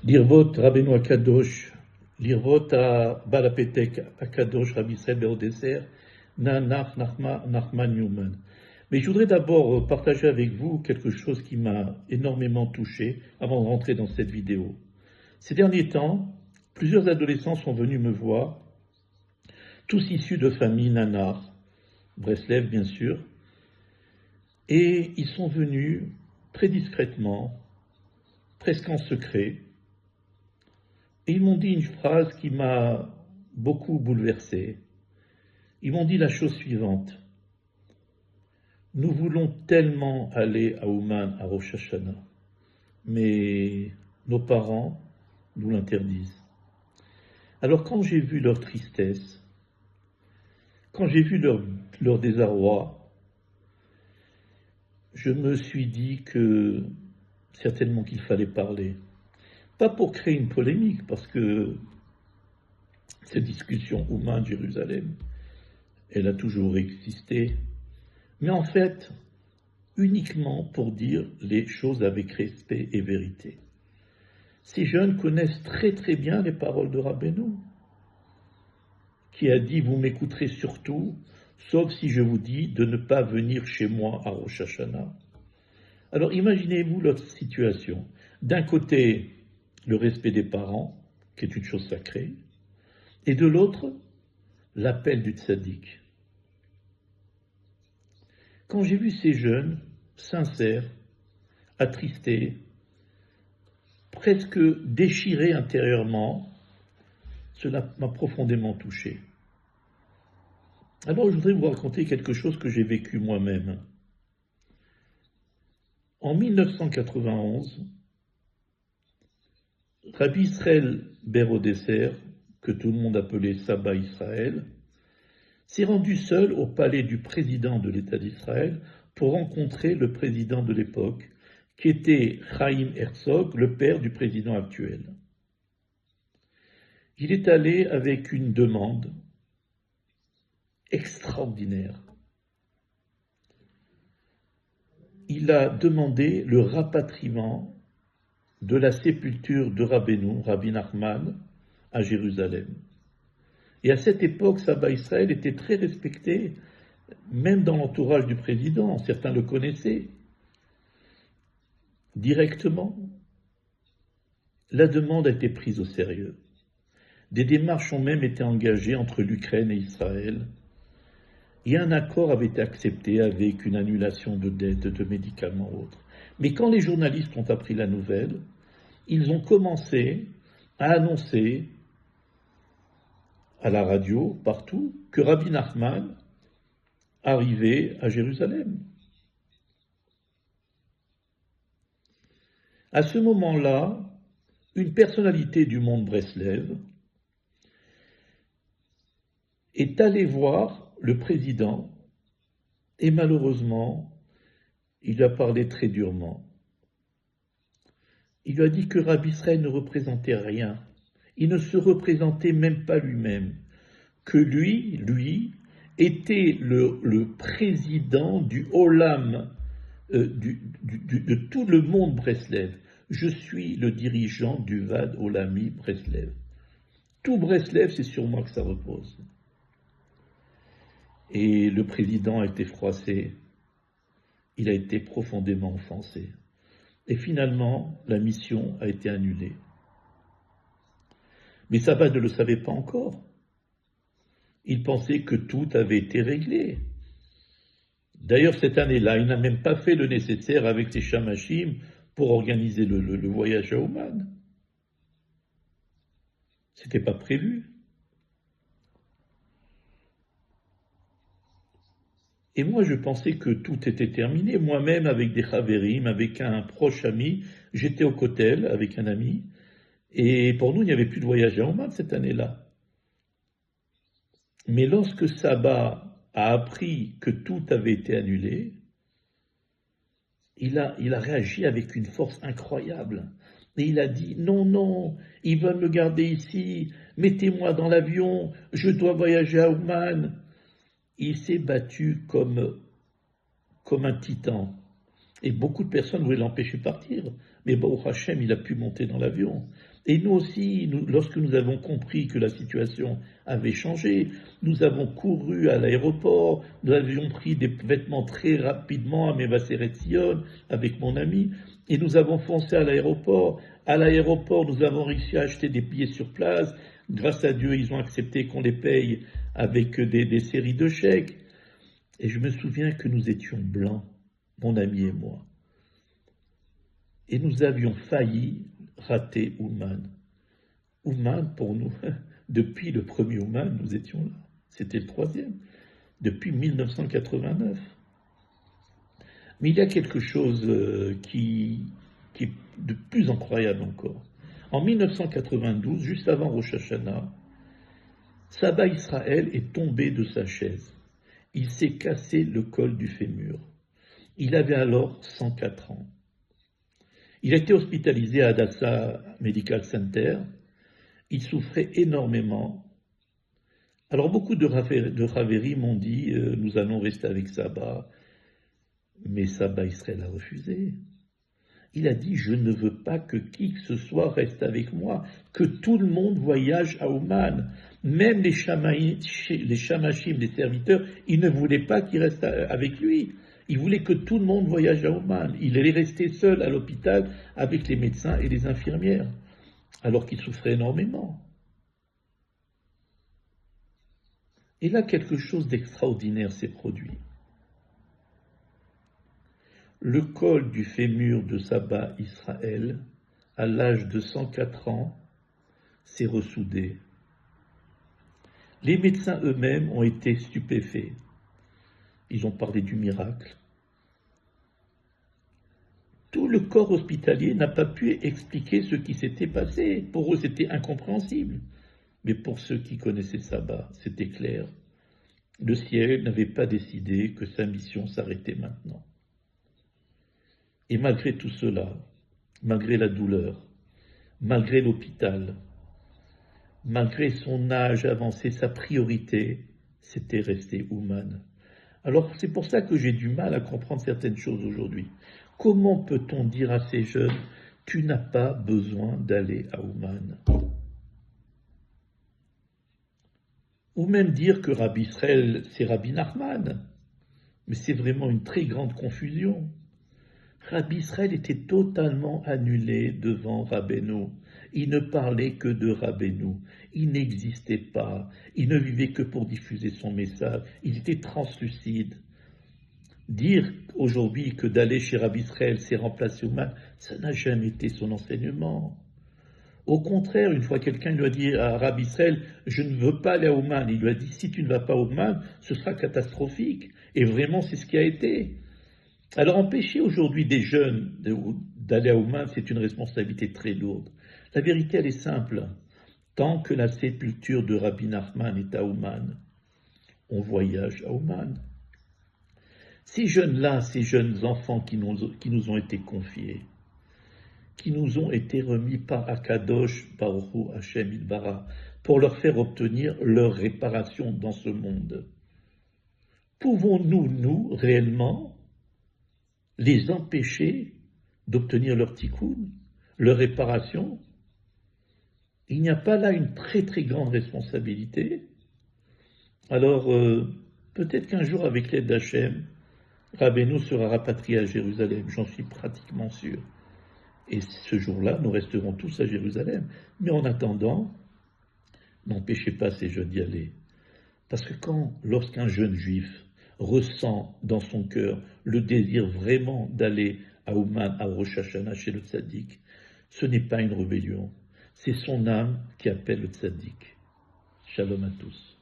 Lirvot Rabbeinu Akadosh, Lirvot à Balapetek Akadosh, Rabbi Israël Berodeser, Nanach Nachman Newman. Mais je voudrais d'abord partager avec vous quelque chose qui m'a énormément touché avant de rentrer dans cette vidéo. Ces derniers temps, plusieurs adolescents sont venus me voir, tous issus de familles nanar, Breslev bien sûr, et ils sont venus très discrètement, presque en secret, et ils m'ont dit une phrase qui m'a beaucoup bouleversé. Ils m'ont dit la chose suivante. Nous voulons tellement aller à Ouman, à Rosh Hashanah, mais nos parents nous l'interdisent. Alors quand j'ai vu leur tristesse, quand j'ai vu leur désarroi, je me suis dit que certainement qu'il fallait parler. Pas pour créer une polémique, parce que cette discussion Ouman, Jérusalem, elle a toujours existé, mais en fait, uniquement pour dire les choses avec respect et vérité. Ces jeunes connaissent très très bien les paroles de Rabbeinu, qui a dit « Vous m'écouterez surtout, sauf si je vous dis de ne pas venir chez moi à Rosh Hashanah ». Alors imaginez-vous l'autre situation. D'un côté, le respect des parents, qui est une chose sacrée, et de l'autre, l'appel du tzaddik. Quand j'ai vu ces jeunes, sincères, attristés, presque déchirés intérieurement, cela m'a profondément touché. Alors je voudrais vous raconter quelque chose que j'ai vécu moi-même. En 1991, Rabbi Israël Berodeser, que tout le monde appelait Saba Israël, s'est rendu seul au palais du président de l'État d'Israël pour rencontrer le président de l'époque, qui était Chaim Herzog, le père du président actuel. Il est allé avec une demande extraordinaire. Il a demandé le rapatriement de la sépulture de Rabbeinu, Rabbi Nachman, à Jérusalem. Et à cette époque, Saba Israël était très respecté, même dans l'entourage du président. Certains le connaissaient directement. La demande a été prise au sérieux. Des démarches ont même été engagées entre l'Ukraine et Israël. Et un accord avait été accepté avec une annulation de dettes, de médicaments autres. Mais quand les journalistes ont appris la nouvelle, ils ont commencé à annoncer à la radio, partout, que Rabbi Nachman arrivait à Jérusalem. À ce moment-là, une personnalité du monde Breslev est allée voir le président et malheureusement, il a parlé très durement. Il lui a dit que Rabbi Israël ne représentait rien. Il ne se représentait même pas lui-même. Que lui, était le président du Olam, de tout le monde Breslev. Je suis le dirigeant du Vad Olami Breslev. Tout Breslev, c'est sur moi que ça repose. Et le président a été froissé. Il a été profondément offensé. Et finalement, la mission a été annulée. Mais Saba ne le savait pas encore. Il pensait que tout avait été réglé. D'ailleurs, cette année-là, il n'a même pas fait le nécessaire avec ses chamashim pour organiser le voyage à Ouman. C'était pas prévu. Et moi, je pensais que tout était terminé. Moi-même, avec des chaverim, avec un proche ami, j'étais au Kotel avec un ami. Et pour nous, il n'y avait plus de voyage à Ouman cette année-là. Mais lorsque Saba a appris que tout avait été annulé, il a réagi avec une force incroyable. Et il a dit, non, ils veulent me garder ici, mettez-moi dans l'avion, je dois voyager à Ouman. Il s'est battu comme un titan. Et beaucoup de personnes voulaient l'empêcher de partir. Mais Baruch Hashem, il a pu monter dans l'avion. Et nous aussi, lorsque nous avons compris que la situation avait changé, nous avons couru à l'aéroport, nous avions pris des vêtements très rapidement à Mevaseret Sion avec mon ami, et nous avons foncé à l'aéroport. À l'aéroport, nous avons réussi à acheter des billets sur place. Grâce à Dieu, ils ont accepté qu'on les paye avec des séries de chèques. Et je me souviens que nous étions blancs, mon ami et moi. Et nous avions failli rater Ouman. Ouman, pour nous, depuis le premier Ouman, nous étions là. C'était le troisième, depuis 1989. Mais il y a quelque chose qui est de plus incroyable encore. En 1992, juste avant Rosh Hashanah, Saba Israël est tombé de sa chaise. Il s'est cassé le col du fémur. Il avait alors 104 ans. Il a été hospitalisé à Hadassah Medical Center. Il souffrait énormément. Alors beaucoup de Ravéri m'ont dit nous allons rester avec Saba. Mais Saba Israël a refusé. Il a dit je ne veux pas que qui que ce soit reste avec moi, que tout le monde voyage à Ouman. Même les Shamashim, les serviteurs, ils ne voulaient pas qu'il reste avec lui. Il voulait que tout le monde voyage à Ouman. Il allait rester seul à l'hôpital avec les médecins et les infirmières, alors qu'il souffrait énormément. Et là, quelque chose d'extraordinaire s'est produit. Le col du fémur de Saba Israël, à l'âge de 104 ans, s'est ressoudé. Les médecins eux-mêmes ont été stupéfaits. Ils ont parlé du miracle. Tout le corps hospitalier n'a pas pu expliquer ce qui s'était passé. Pour eux, c'était incompréhensible. Mais pour ceux qui connaissaient Saba, c'était clair. Le ciel n'avait pas décidé que sa mission s'arrêtait maintenant. Et malgré tout cela, malgré la douleur, malgré l'hôpital, malgré son âge avancé, sa priorité, c'était rester Ouman. Alors c'est pour ça que j'ai du mal à comprendre certaines choses aujourd'hui. Comment peut-on dire à ces jeunes, tu n'as pas besoin d'aller à Ouman? Ou même dire que Rabbi Israël, c'est Rabbi Nachman. Mais c'est vraiment une très grande confusion. Rabbi Israël était totalement annulé devant Rabbeinu. Il ne parlait que de Rabbeinu. Il n'existait pas. Il ne vivait que pour diffuser son message. Il était translucide. Dire aujourd'hui que d'aller chez Rabbi Israël, c'est remplacer Ouman, ça n'a jamais été son enseignement. Au contraire, une fois quelqu'un lui a dit à Rabbi Israël, je ne veux pas aller à Ouman, il lui a dit, si tu ne vas pas à Ouman, ce sera catastrophique. Et vraiment, c'est ce qui a été. Alors empêcher aujourd'hui des jeunes d'aller à Ouman, c'est une responsabilité très lourde. La vérité, elle est simple. Tant que la sépulture de Rabbi Nachman est à Ouman, on voyage à Ouman. Ces jeunes-là, ces jeunes enfants qui nous ont été confiés, qui nous ont été remis par Akadosh Baruch Hu Hashem Yitbarach, pour leur faire obtenir leur réparation dans ce monde. Pouvons-nous, nous, réellement, les empêcher d'obtenir leur tikkun, leur réparation? Il n'y a pas là une très très grande responsabilité. Alors, peut-être qu'un jour, avec l'aide d'Hachem, Rabbeinu sera rapatrié à Jérusalem, j'en suis pratiquement sûr. Et ce jour-là, nous resterons tous à Jérusalem. Mais en attendant, n'empêchez pas ces jeunes d'y aller. Parce que lorsqu'un jeune juif ressent dans son cœur le désir vraiment d'aller à Ouman, à Rosh Hashanah, chez le tzaddik, ce n'est pas une rébellion. C'est son âme qui appelle le tzaddik. Shalom à tous.